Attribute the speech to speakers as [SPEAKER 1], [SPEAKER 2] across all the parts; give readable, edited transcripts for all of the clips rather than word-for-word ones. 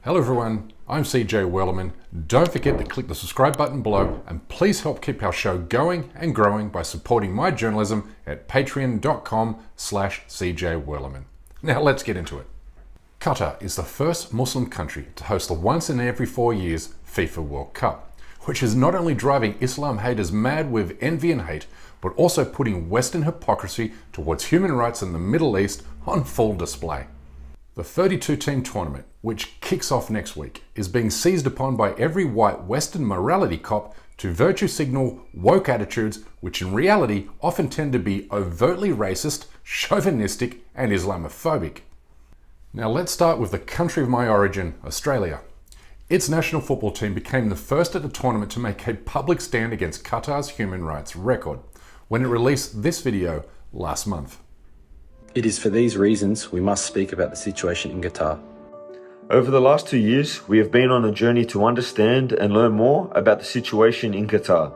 [SPEAKER 1] Hello everyone, I'm CJ Wellerman. Don't forget to click the subscribe button below and please help keep our show going and growing by supporting my journalism at patreon.com/CJ Wellerman. Now let's get into it. Qatar is the first Muslim country to host the once in every 4 years FIFA World Cup, which is not only driving Islam haters mad with envy and hate, but also putting Western hypocrisy towards human rights in the Middle East on full display. The 32-team tournament, which kicks off next week, is being seized upon by every white Western morality cop to virtue signal woke attitudes, which in reality often tend to be overtly racist, chauvinistic, and Islamophobic. Now let's start with the country of my origin, Australia. Its national football team became the first at the tournament to make a public stand against Qatar's human rights record, when it released this video last month.
[SPEAKER 2] It is for these reasons we must speak about the situation in Qatar.
[SPEAKER 3] Over the last 2 years, we have been on a journey to understand and learn more about the situation in Qatar.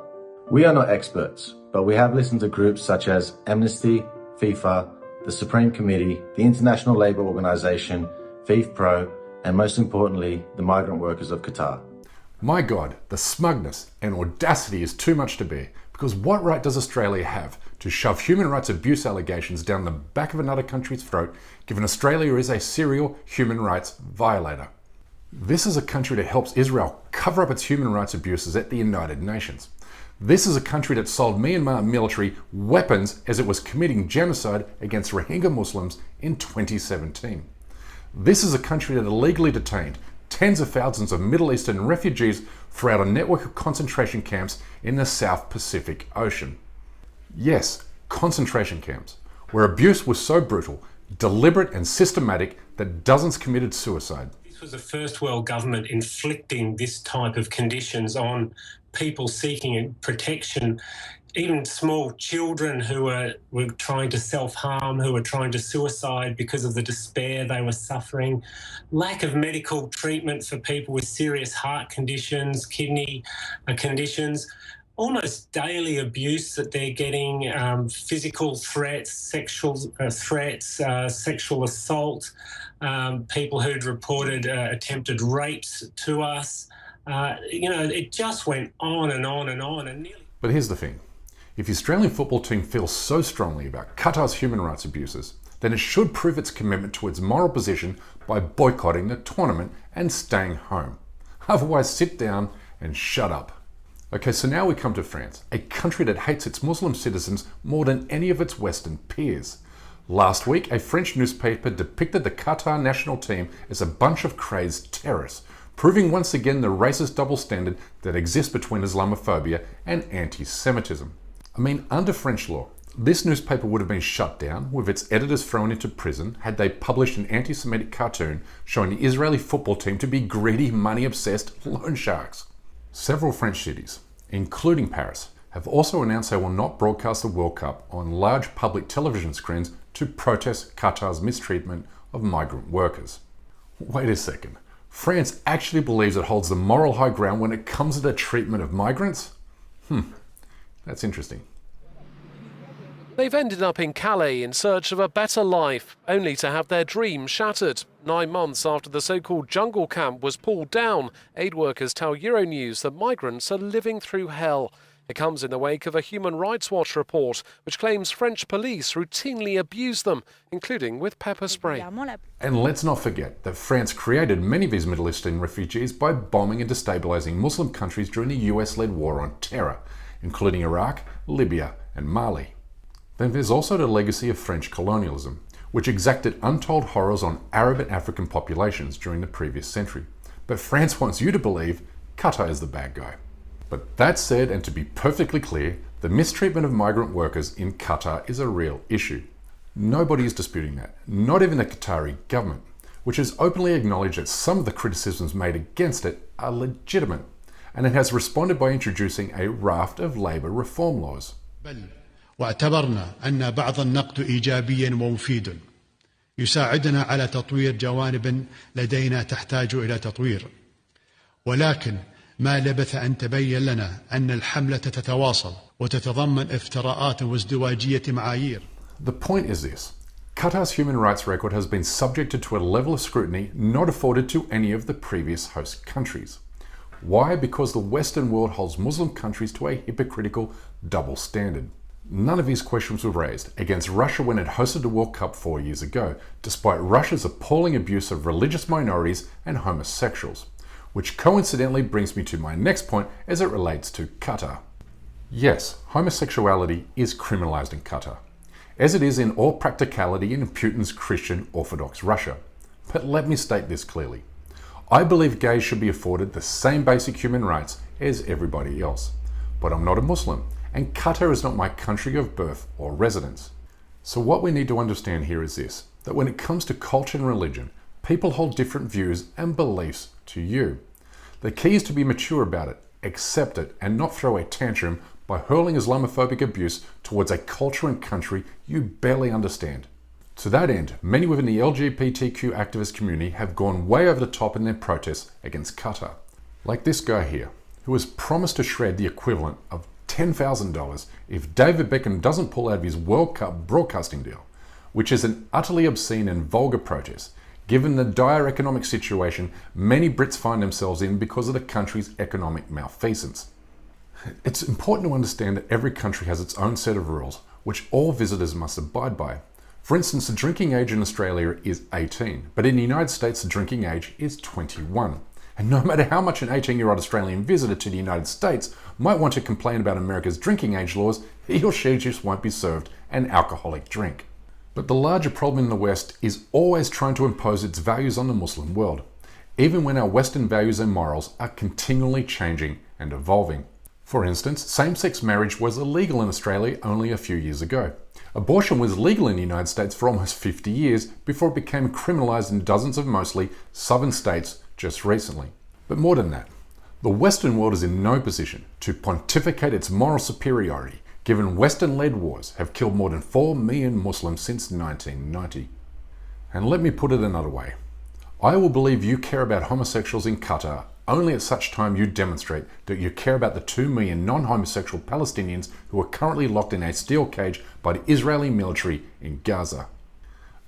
[SPEAKER 4] We are not experts, but we have listened to groups such as Amnesty, FIFA, the Supreme Committee, the International Labour Organization, FIFPro, and most importantly, the migrant workers of Qatar.
[SPEAKER 1] My God, the smugness and audacity is too much to bear, because what right does Australia have to shove human rights abuse allegations down the back of another country's throat, given Australia is a serial human rights violator? This is a country that helps Israel cover up its human rights abuses at the United Nations. This is a country that sold Myanmar military weapons as it was committing genocide against Rohingya Muslims in 2017. This is a country that illegally detained tens of thousands of Middle Eastern refugees throughout a network of concentration camps in the South Pacific Ocean. Yes, concentration camps, where abuse was so brutal, deliberate and systematic that dozens committed suicide.
[SPEAKER 5] This was the first world government inflicting this type of conditions on people seeking protection, even small children who were trying to self-harm, who were trying to suicide because of the despair they were suffering, lack of medical treatment for people with serious heart conditions, kidney conditions, almost daily abuse that they're getting, physical threats, sexual threats, sexual assault, people who'd reported attempted rapes to us. It just went on and on and on.
[SPEAKER 1] But here's the thing. If the Australian football team feels so strongly about Qatar's human rights abuses, then it should prove its commitment to its moral position by boycotting the tournament and staying home. Otherwise, sit down and shut up. Okay, so now we come to France, a country that hates its Muslim citizens more than any of its Western peers. Last week, a French newspaper depicted the Qatar national team as a bunch of crazed terrorists, proving once again the racist double standard that exists between Islamophobia and anti-Semitism. I mean, under French law, this newspaper would have been shut down, with its editors thrown into prison, had they published an anti-Semitic cartoon showing the Israeli football team to be greedy, money-obsessed loan sharks. Several French cities, including Paris, have also announced they will not broadcast the World Cup on large public television screens to protest Qatar's mistreatment of migrant workers. Wait a second. France actually believes it holds the moral high ground when it comes to the treatment of migrants? That's interesting.
[SPEAKER 6] They've ended up in Calais in search of a better life, only to have their dream shattered. 9 months after the so-called jungle camp was pulled down, aid workers tell Euronews that migrants are living through hell. It comes in the wake of a Human Rights Watch report, which claims French police routinely abuse them, including with pepper spray.
[SPEAKER 1] And let's not forget that France created many of these Middle Eastern refugees by bombing and destabilizing Muslim countries during the US-led war on terror, including Iraq, Libya, and Mali. Then there's also the legacy of French colonialism, which exacted untold horrors on Arab and African populations during the previous century. But France wants you to believe Qatar is the bad guy. But that said, and to be perfectly clear, the mistreatment of migrant workers in Qatar is a real issue. Nobody is disputing that, not even the Qatari government, which has openly acknowledged that some of the criticisms made against it are legitimate, and it has responded by introducing a raft of labour reform laws.
[SPEAKER 7] واعتبرنا أن بعض النقد إيجابيا ومفيد يساعدنا على تطوير جوانب لدينا تحتاج إلى تطوير ولكن ما لبث أن تبين لنا أن الحملة تتواصل وتتضمن افتراءات وازدواجية معايير.
[SPEAKER 1] The point is this. Qatar's human rights record has been subjected to a level of scrutiny not afforded to any of the previous host countries. Why? Because the Western world holds Muslim countries to a hypocritical double standard. None of these questions were raised against Russia when it hosted the World Cup 4 years ago, despite Russia's appalling abuse of religious minorities and homosexuals. Which coincidentally brings me to my next point as it relates to Qatar. Yes, homosexuality is criminalized in Qatar, as it is in all practicality in Putin's Christian Orthodox Russia. But let me state this clearly. I believe gays should be afforded the same basic human rights as everybody else. But I'm not a Muslim, and Qatar is not my country of birth or residence. So what we need to understand here is this, that when it comes to culture and religion, people hold different views and beliefs to you. The key is to be mature about it, accept it, and not throw a tantrum by hurling Islamophobic abuse towards a culture and country you barely understand. To that end, many within the LGBTQ activist community have gone way over the top in their protests against Qatar. Like this guy here, who has promised to shred the equivalent of $10,000 if David Beckham doesn't pull out of his World Cup broadcasting deal, which is an utterly obscene and vulgar protest, given the dire economic situation many Brits find themselves in because of the country's economic malfeasance. It's important to understand that every country has its own set of rules, which all visitors must abide by. For instance, the drinking age in Australia is 18, but in the United States the drinking age is 21. And no matter how much an 18-year-old Australian visitor to the United States might want to complain about America's drinking age laws, he or she just won't be served an alcoholic drink. But the larger problem in the West is always trying to impose its values on the Muslim world, even when our Western values and morals are continually changing and evolving. For instance, same-sex marriage was illegal in Australia only a few years ago. Abortion was legal in the United States for almost 50 years before it became criminalized in dozens of mostly southern states just recently. But more than that, the Western world is in no position to pontificate its moral superiority, given Western-led wars have killed more than 4 million Muslims since 1990. And let me put it another way. I will believe you care about homosexuals in Qatar only at such time you demonstrate that you care about the 2 million non-homosexual Palestinians who are currently locked in a steel cage by the Israeli military in Gaza.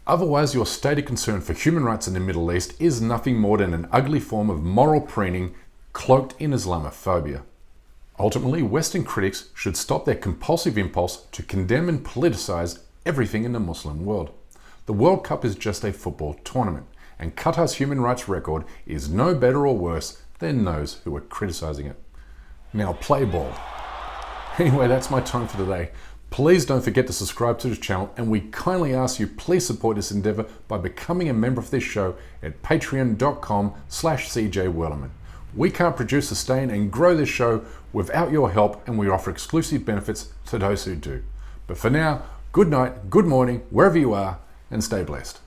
[SPEAKER 1] Otherwise, your stated concern for human rights in the Middle East is nothing more than an ugly form of moral preening cloaked in Islamophobia. Ultimately, Western critics should stop their compulsive impulse to condemn and politicize everything in the Muslim world. The World Cup is just a football tournament, and Qatar's human rights record is no better or worse than those who are criticizing it. Now play ball. Anyway, that's my time for today. Please don't forget to subscribe to this channel, and we kindly ask you please support this endeavor by becoming a member of this show at patreon.com/CJWerleman. We can't produce, sustain, and grow this show without your help, and we offer exclusive benefits to those who do. But for now, good night, good morning, wherever you are, and stay blessed.